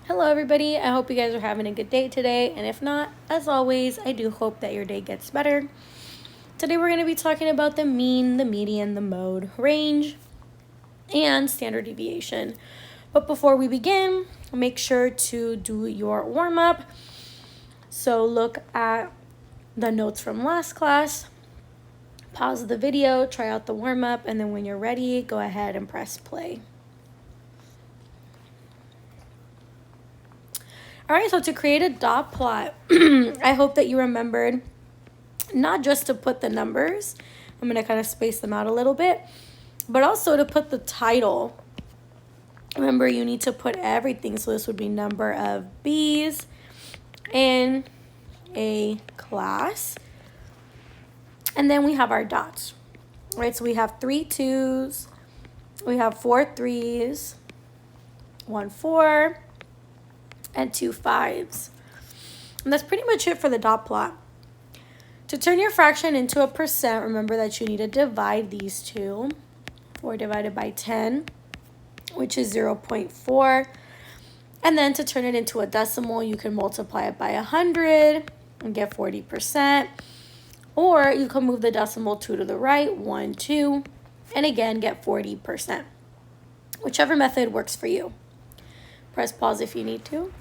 Hello everybody, I hope you guys are having a good day today, and if not, as always, I do hope that your day gets better. Today we're going to be talking about the mean, the median, the mode, range, and standard deviation. But before we begin, make sure to do your warm-up. So look at the notes from last class, pause the video, try out the warm-up, and then when you're ready, go ahead and press play. All right, so to create a dot plot, I hope that you remembered not just to put the numbers, I'm going to kind of space them out a little bit, but also to put the title. Remember, you need to put everything, so this would be number of bees in a class. And then we have our dots, right? So we have 3 2s, we have 4 3s, 1 4, and 2 5s. And that's pretty much it for the dot plot. To turn your fraction into a percent, remember that you need to divide these two. 4 divided by 10, which is 0.4. And then to turn it into a decimal, you can multiply it by 100 and get 40%. Or you can move the decimal 2 to the right, 1, 2, and again get 40%. Whichever method works for you. Press pause if you need to.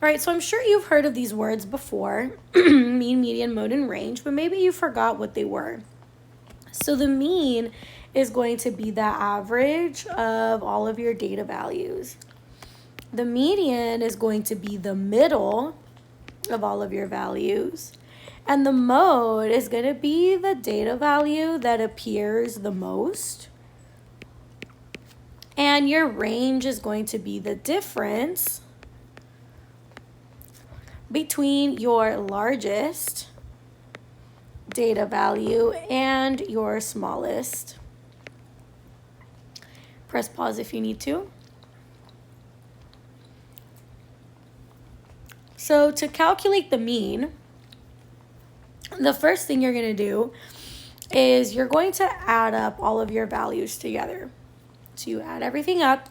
All right, so I'm sure you've heard of these words before, mean, median, mode, and range, but maybe you forgot what they were. So the mean is going to be the average of all of your data values. The median is going to be the middle of all of your values. And the mode is going to be the data value that appears the most. And your range is going to be the difference between your largest data value and your smallest. Press pause if you need to. So to calculate the mean, the first thing you're going to do is you're going to add up all of your values together. So you add everything up,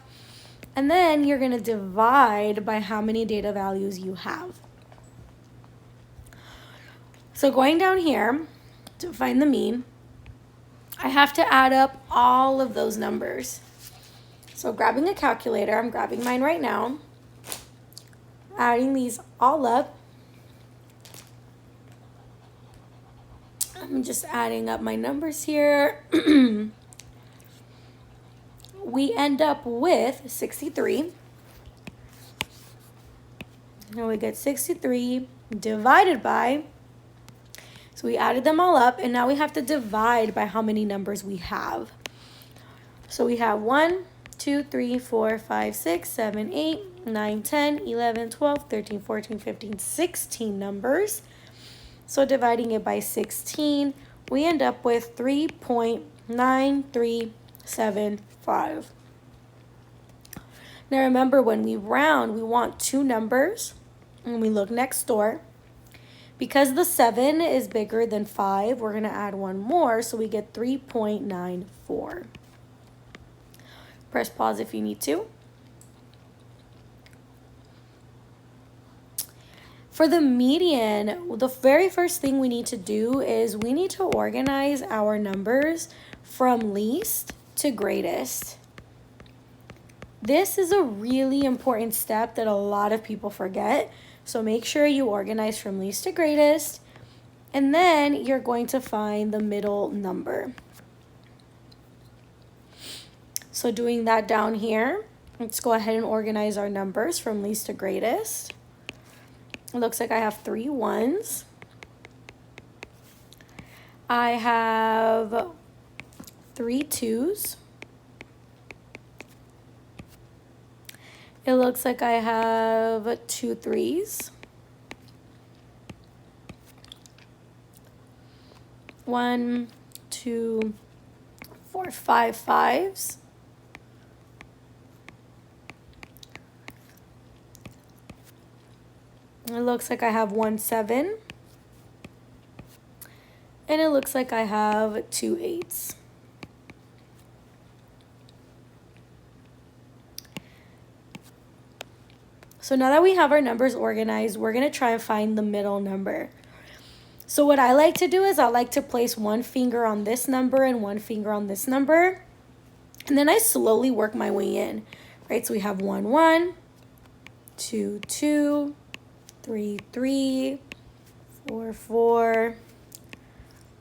and then you're going to divide by how many data values you have. So going down here to find the mean, I have to add up all of those numbers. So grabbing a calculator, I'm grabbing mine right now, adding these all up. I'm just adding up my numbers here. We end up with 63. Now we get 63 divided by, so we added them all up, and now we have to divide by how many numbers we have. So we have 1, 2, 3, 4, 5, 6, 7, 8, 9, 10, 11, 12, 13, 14, 15, 16 numbers. So dividing it by 16, we end up with 3.9375. Now remember, when we round, we want two numbers. When we look next door, because the 7 is bigger than 5, we're going to add one more, so we get 3.94. Press pause if you need to. For the median, the very first thing we need to do is we need to organize our numbers from least to greatest. This is a really important step that a lot of people forget. So make sure you organize from least to greatest, and then you're going to find the middle number. So doing that down here, let's go ahead and organize our numbers from least to greatest. It looks like I have 3 1s. I have 3 2s. It looks like I have 2 3s. 1, 2, 4, 5 5s. It looks like I have 1 7. And it looks like I have 2 8s. So now that we have our numbers organized, we're going to try and find the middle number. So what I like to do is I like to place one finger on this number and one finger on this number. And then I slowly work my way in, right? So we have 1, 1, 2, 2, 3, 3, 4, 4,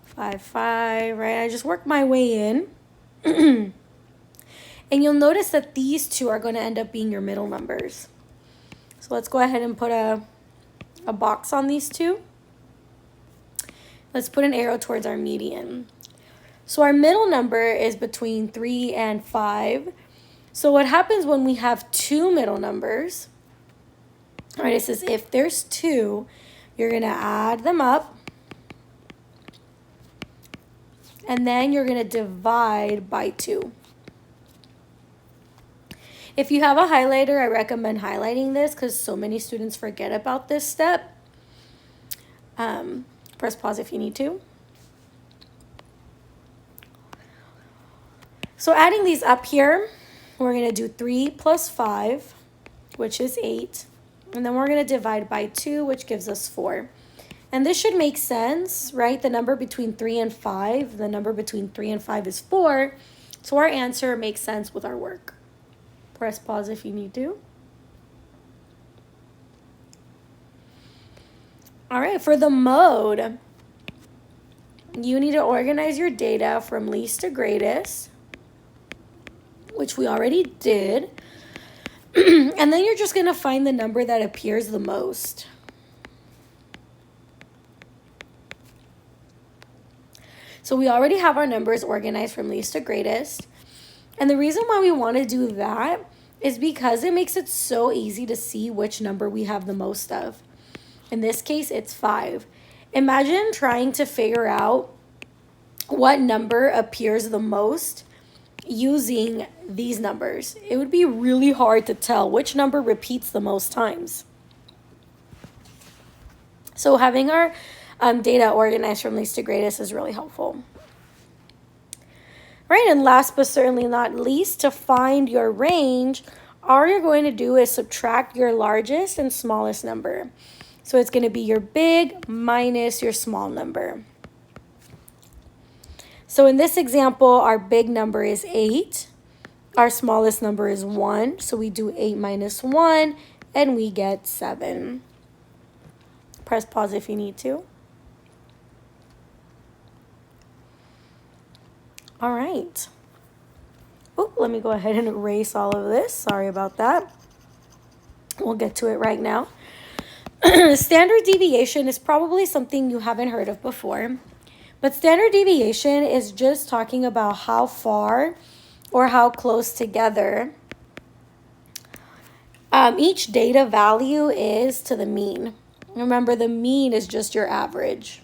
5, 5, right? I just work my way in. And you'll notice that these two are going to end up being your middle numbers. So let's go ahead and put a box on these two. Let's put an arrow towards our median. So our middle number is between 3 and 5. So what happens when we have two middle numbers? All right, it says if there's two, you're going to add them up. And then you're going to divide by 2. If you have a highlighter, I recommend highlighting this because so many students forget about this step. Press pause if you need to. So adding these up here, we're going to do 3 plus 5, which is 8. And then we're going to divide by 2, which gives us 4. And this should make sense, right? The number between 3 and 5, the number between 3 and 5 is 4. So our answer makes sense with our work. Press pause if you need to. All right, for the mode, you need to organize your data from least to greatest, which we already did. And then you're just going to find the number that appears the most. So we already have our numbers organized from least to greatest. And the reason why we want to do that is because it makes it so easy to see which number we have the most of. In this case, it's 5. Imagine trying to figure out what number appears the most using these numbers. It would be really hard to tell which number repeats the most times. So having our data organized from least to greatest is really helpful. Right, and last but certainly not least, to find your range, all you're going to do is subtract your largest and smallest number. So it's going to be your big minus your small number. So in this example, our big number is 8. Our smallest number is 1. So we do 8 minus 1, and we get 7. Press pause if you need to. All right. Oh, let me go ahead and erase all of this. Sorry about that. We'll get to it right now. Standard deviation is probably something you haven't heard of before. But standard deviation is just talking about how far or how close together each data value is to the mean. Remember, the mean is just your average.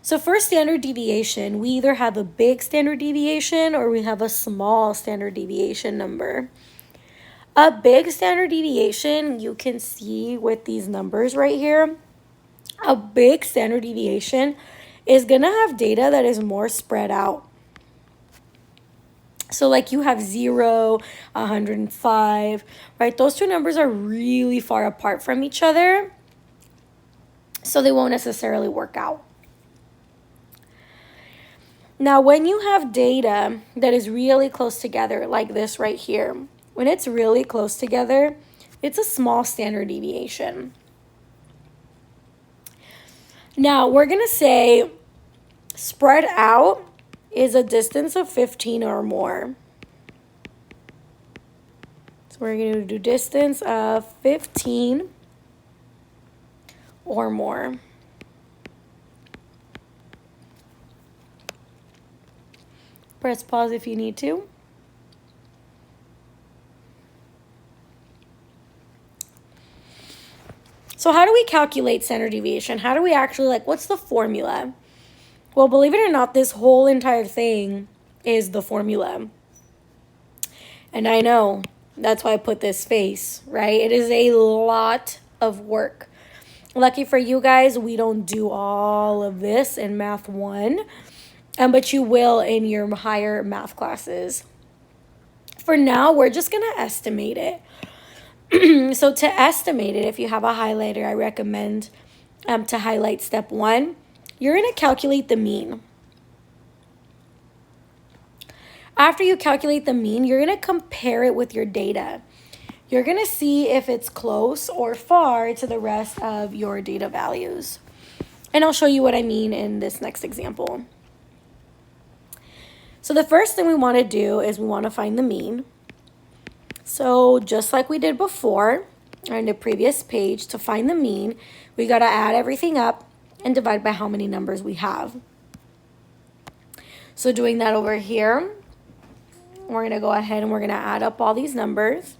So for standard deviation, we either have a big standard deviation or we have a small standard deviation number. A big standard deviation, you can see with these numbers right here, a big standard deviation is going to have data that is more spread out. So like you have 0, 105, right? Those two numbers are really far apart from each other, so they won't necessarily work out. Now, when you have data that is really close together, like this right here, when it's really close together, it's a small standard deviation. Now, we're going to say spread out is a distance of 15 or more. So we're going to do distance of 15 or more. Press pause if you need to. So how do we calculate standard deviation? How do we actually, what's the formula? Well, believe it or not, this whole entire thing is the formula. And I know, that's why I put this face, right? It is a lot of work. Lucky for you guys, we don't do all of this in Math 1, but you will in your higher math classes. For now, we're just going to estimate it. So to estimate it, if you have a highlighter, I recommend to highlight step 1. You're going to calculate the mean. After you calculate the mean, you're going to compare it with your data. You're going to see if it's close or far to the rest of your data values. And I'll show you what I mean in this next example. So the first thing we want to do is we want to find the mean. So just like we did before on the previous page, to find the mean, we got to add everything up and divide by how many numbers we have. So doing that over here, we're going to go ahead and we're going to add up all these numbers.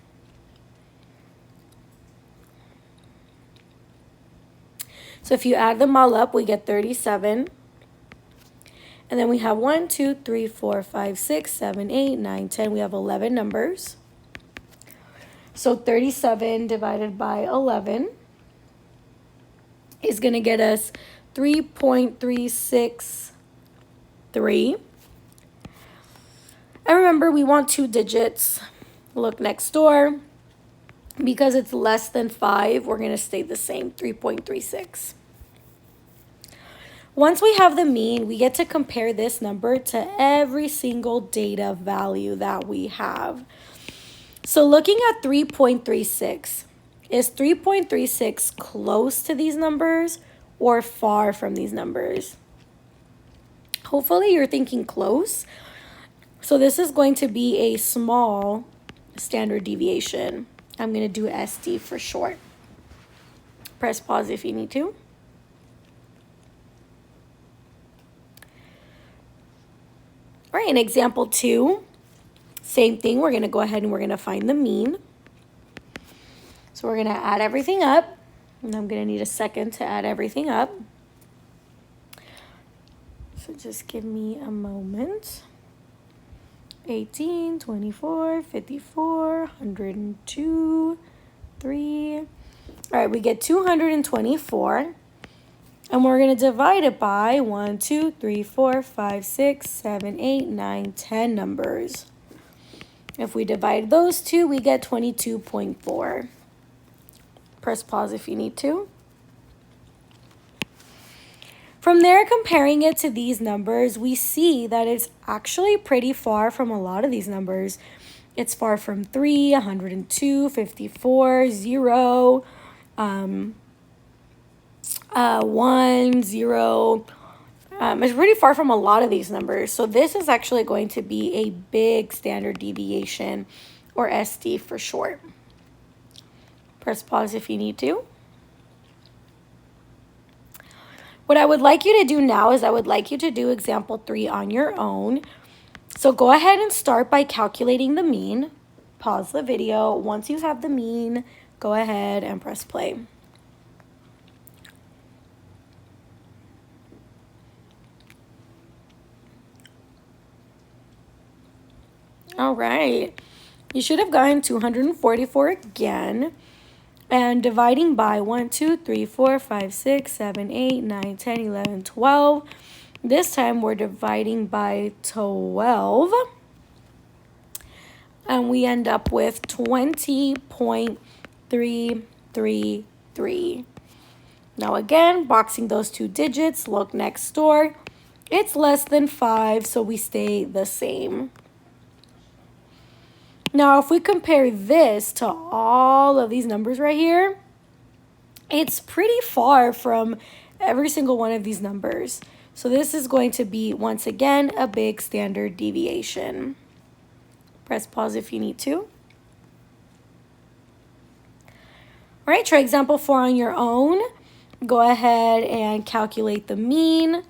So if you add them all up, we get 37. And then we have 1, 2, 3, 4, 5, 6, 7, 8, 9, 10. We have 11 numbers. So 37 divided by 11 is going to get us 3.363. And remember, we want 2 digits. Look next door. Because it's less than 5, we're going to stay the same, 3.36. Once we have the mean, we get to compare this number to every single data value that we have. So looking at 3.36, is 3.36 close to these numbers or far from these numbers? Hopefully you're thinking close. So this is going to be a small standard deviation. I'm going to do SD for short. Press pause if you need to. All right, in example 2, same thing. We're going to go ahead and we're going to find the mean. So we're going to add everything up. And I'm going to need a second to add everything up. So just give me a moment. 18, 24, 54, 102, 3. All right, we get 224. And we're going to divide it by 1, 2, 3, 4, 5, 6, 7, 8, 9, 10 numbers. If we divide those two, we get 22.4. Press pause if you need to. From there, comparing it to these numbers, we see that it's actually pretty far from a lot of these numbers. It's far from 3, 102, 54, 0, 1, 0. It's pretty far from a lot of these numbers. So this is actually going to be a big standard deviation, or SD for short. Press pause if you need to. What I would like you to do now is I would like you to do example 3 on your own. So go ahead and start by calculating the mean. Pause the video. Once you have the mean, go ahead and press play. All right. You should have gotten 244 again. And dividing by 1, 2, 3, 4, 5, 6, 7, 8, 9, 10, 11, 12. This time we're dividing by 12. And we end up with 20.333. Now again, boxing those 2 digits, look next door. It's less than 5, so we stay the same. Now, if we compare this to all of these numbers right here, it's pretty far from every single one of these numbers. So this is going to be, once again, a big standard deviation. Press pause if you need to. All right, try example 4 on your own. Go ahead and calculate the mean.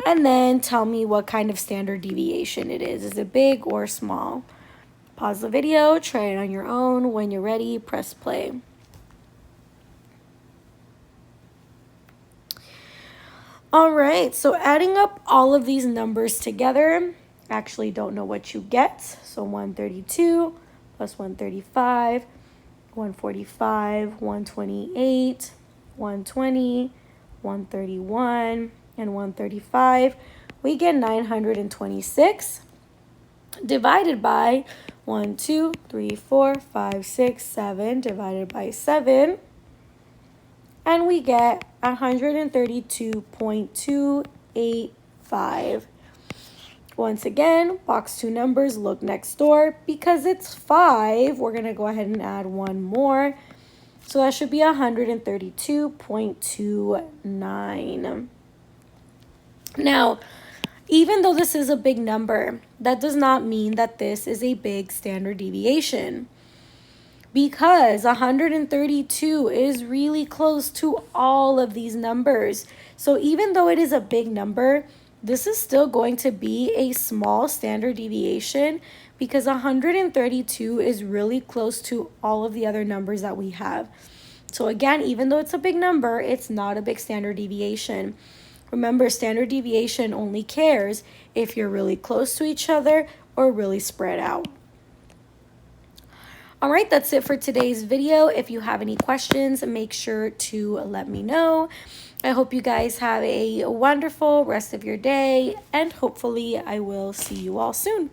And then tell me what kind of standard deviation it is. Is it big or small? Pause the video, try it on your own. When you're ready, press play. All right, so adding up all of these numbers together, I actually don't know what you get. So 132 plus 135, 145, 128, 120, 131, and 135. We get 926 divided by 1, 2, 3, 4, 5, 6, 7 divided by 7. And we get 132.285. Once again, box 2 numbers look next door. Because it's 5, we're going to go ahead and add one more. So that should be 132.29. Now, even though this is a big number, that does not mean that this is a big standard deviation. Because 132 is really close to all of these numbers. So even though it is a big number, this is still going to be a small standard deviation because 132 is really close to all of the other numbers that we have. So again, even though it's a big number, it's not a big standard deviation. Remember, standard deviation only cares if you're really close to each other or really spread out. All right, that's it for today's video. If you have any questions, make sure to let me know. I hope you guys have a wonderful rest of your day, and hopefully I will see you all soon.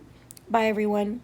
Bye, everyone.